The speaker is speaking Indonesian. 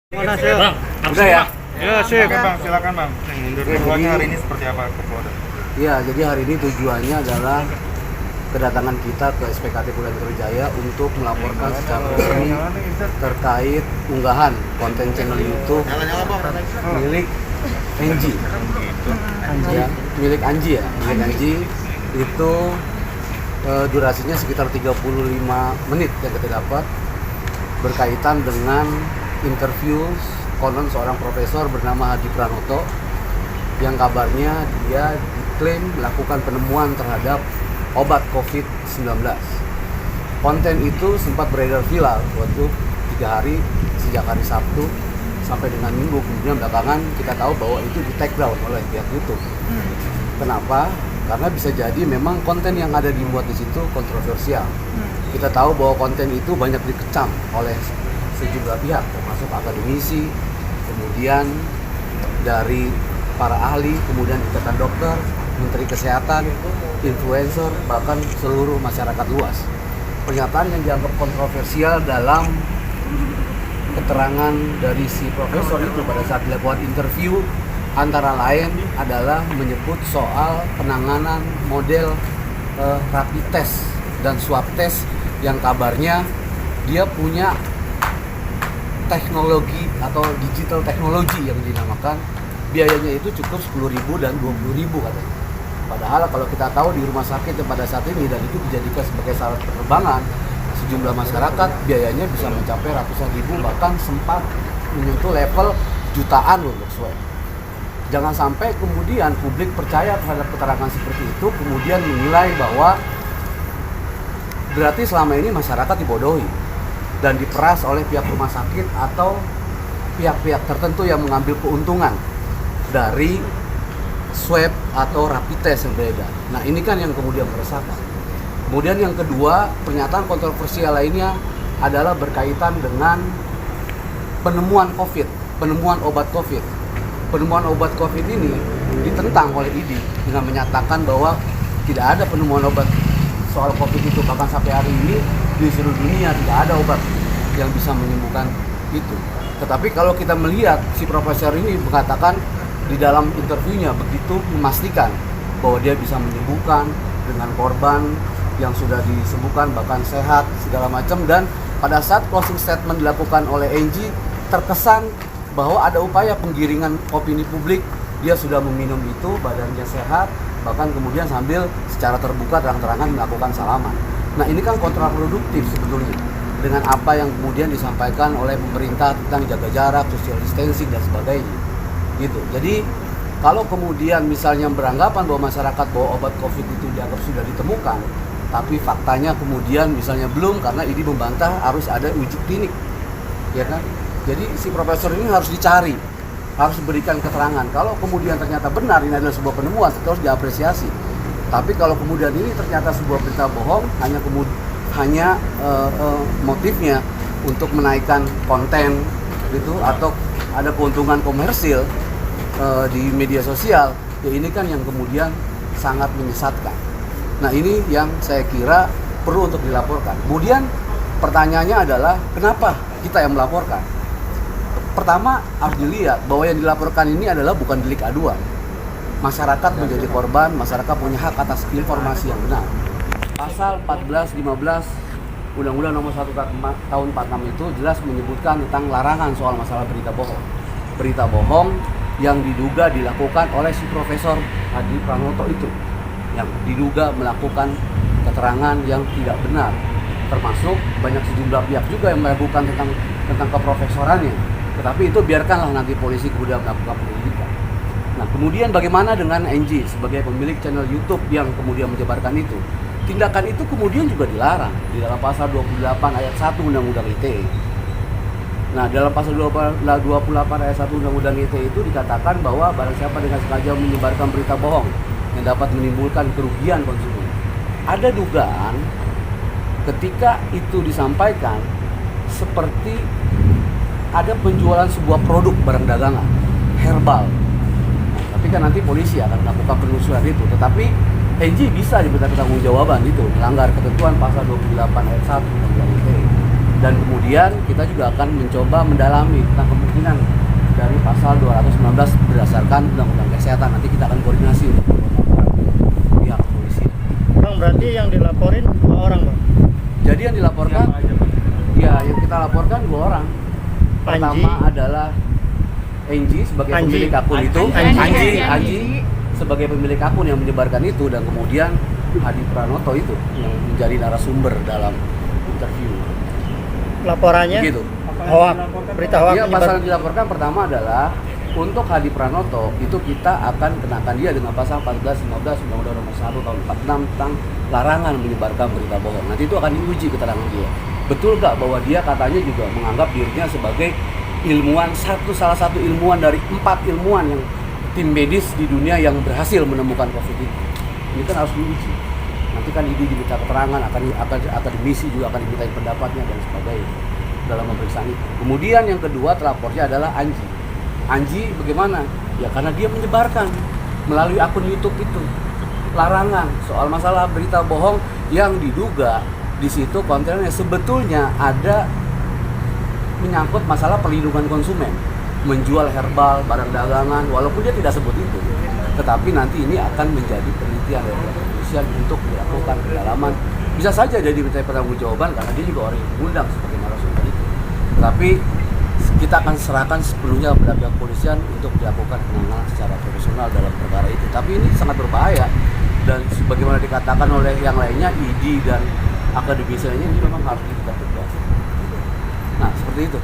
Mana sih? Bang, Udah ya? Ya, sip. Oke bang, silakan bang. Tujuannya hari ini seperti apa ke Polda? Iya, jadi hari ini tujuannya adalah kedatangan kita ke SPKT Polda Metro Jaya untuk melaporkan secara resmi terkait unggahan konten channel YouTube milik Anji. Ya, milik Anji ya, milik Anji itu durasinya sekitar 35 menit yang kita dapat berkaitan dengan interview konon seorang profesor bernama Hadi Pranoto yang kabarnya dia diklaim melakukan penemuan terhadap obat COVID-19. Konten itu sempat beredar viral waktu 3 hari sejak hari Sabtu sampai dengan Minggu, kemudian belakangan kita tahu bahwa itu di take down oleh pihak YouTube. Kenapa? Karena bisa jadi memang konten yang ada dibuat di situ kontroversial. Kita tahu bahwa konten itu banyak dikecam oleh sejumlah pihak, termasuk akademisi, kemudian dari para ahli, kemudian ikatan dokter, menteri kesehatan, influencer, bahkan seluruh masyarakat luas. Pernyataan yang dianggap kontroversial dalam keterangan dari si profesor itu pada saat dilakukan interview antara lain adalah menyebut soal penanganan model rapid test dan swab test yang kabarnya dia punya teknologi atau digital teknologi yang dinamakan, biayanya itu cukup 10.000 dan 20.000 katanya. Padahal kalau kita tahu di rumah sakit yang pada saat ini dan itu dijadikan sebagai syarat penerbangan, sejumlah masyarakat biayanya bisa mencapai ratusan ribu, bahkan sempat menyentuh level jutaan untuk swab. Jangan sampai kemudian publik percaya terhadap keterangan seperti itu, kemudian menilai bahwa berarti selama ini masyarakat dibodohi dan diperas oleh pihak rumah sakit atau pihak-pihak tertentu yang mengambil keuntungan dari swab atau rapid test yang beredar. Nah ini kan yang kemudian meresahkan. Kemudian yang kedua, pernyataan kontroversial lainnya adalah berkaitan dengan penemuan COVID, penemuan obat COVID. Penemuan obat COVID ini ditentang oleh ID dengan menyatakan bahwa tidak ada penemuan obat soal COVID itu, bahkan sampai hari ini di seluruh dunia tidak ada obat yang bisa menyembuhkan itu. Tetapi kalau kita melihat si profesor ini mengatakan di dalam interviewnya begitu memastikan bahwa dia bisa menyembuhkan dengan korban yang sudah disembuhkan bahkan sehat segala macam, dan pada saat closing statement dilakukan oleh Anji terkesan bahwa ada upaya penggiringan opini publik, dia sudah meminum itu, badannya sehat, bahkan kemudian sambil secara terbuka terang-terangan melakukan salaman. Nah ini kan kontraproduktif sebetulnya dengan apa yang kemudian disampaikan oleh pemerintah tentang jaga jarak, social distancing dan sebagainya. Gitu. Jadi kalau kemudian misalnya beranggapan bahwa masyarakat bahwa obat COVID itu dianggap sudah ditemukan, tapi faktanya kemudian misalnya belum, karena ini membantah harus ada uji klinik, ya kan? Jadi si profesor ini harus dicari, harus diberikan keterangan. Kalau kemudian ternyata benar ini adalah sebuah penemuan, terus diapresiasi. Tapi kalau kemudian ini ternyata sebuah berita bohong, hanya motifnya untuk menaikkan konten gitu, atau ada keuntungan komersil di media sosial, ya ini kan yang kemudian sangat menyesatkan. Nah ini yang saya kira perlu untuk dilaporkan. Kemudian pertanyaannya adalah kenapa kita yang melaporkan? Pertama harus dilihat bahwa yang dilaporkan ini adalah bukan delik aduan. Masyarakat menjadi korban, masyarakat punya hak atas informasi yang benar. Pasal 14, 15 Undang-Undang Nomor 1 Tahun 46 itu jelas menyebutkan tentang larangan soal masalah berita bohong. Berita bohong yang diduga dilakukan oleh si Profesor Hadi Pranoto itu, yang diduga melakukan keterangan yang tidak benar, termasuk banyak sejumlah pihak juga yang meragukan tentang keprofesorannya. Tetapi itu biarkanlah nanti polisi kemudian melakukan penyelidikan. Nah kemudian bagaimana dengan Anji sebagai pemilik channel YouTube yang kemudian menyebarkan itu? Tindakan itu kemudian juga dilarang di dalam pasal 28 ayat 1 Undang-Undang ITE. Nah dalam pasal 28 ayat 1 Undang-Undang ITE itu dikatakan bahwa barang siapa dengan sengaja menyebarkan berita bohong yang dapat menimbulkan kerugian konsumen. Ada dugaan ketika itu disampaikan seperti ada penjualan sebuah produk barang dagangan herbal. Nah, tapi kan nanti polisi akan melakukan penelusuran itu. Tetapi Anji bisa diminta pertanggungjawaban itu melanggar ketentuan pasal 28 ayat 1 Undang-Undang ITE. Dan kemudian kita juga akan mencoba mendalami tentang kemungkinan dari pasal 219 berdasarkan Undang-Undang Kesehatan. Nanti kita akan koordinasi untuk pihak kepolisian. Bang, berarti yang dilaporin 2 orang, Bang? Jadi yang dilaporkan, ya yang kita laporkan 2 orang. Pertama adalah Angie sebagai pemilik akun itu, Angie sebagai pemilik akun yang menyebarkan itu, dan kemudian Hadi Pranoto itu yang menjadi narasumber dalam interview. Laporannya? Begitu. Hoak, berita hoak. Ya, pasal yang dilaporkan pertama adalah untuk Hadi Pranoto itu kita akan kenakan dia dengan pasal 14-15 Undang-Undang Nomor 1 Tahun 46 tentang larangan menyebarkan berita bohong. Nanti itu akan diuji keterangan dia. Betul nggak bahwa dia katanya juga menganggap dirinya sebagai ilmuwan, salah satu ilmuwan dari 4 ilmuwan yang tim medis di dunia yang berhasil menemukan COVID ini. Ini kan harus diuji. Nanti kan ini diminta keterangan, akademisi juga akan diminta pendapatnya dan sebagainya dalam pemeriksaan itu. Kemudian yang kedua telapornya adalah Angie. Angie bagaimana? Ya karena dia menyebarkan melalui akun YouTube itu larangan soal masalah berita bohong yang diduga di situ kontennya sebetulnya ada menyangkut masalah perlindungan konsumen, menjual herbal, barang dagangan, walaupun dia tidak sebut itu. Tetapi nanti ini akan menjadi penelitian dari kepolisian untuk dilakukan pendalaman. Bisa saja jadi minta pertanggungjawaban karena dia juga orang yang mengundang sebagai narasumber itu. Tetapi kita akan serahkan sepenuhnya kepada pihak kepolisian untuk dilakukan penanganan secara profesional dalam perkara itu. Tapi ini sangat berbahaya dan sebagaimana dikatakan oleh yang lainnya, ID dan akademisi lainnya, ini memang harus ditindak tegas. Nah, seperti itu.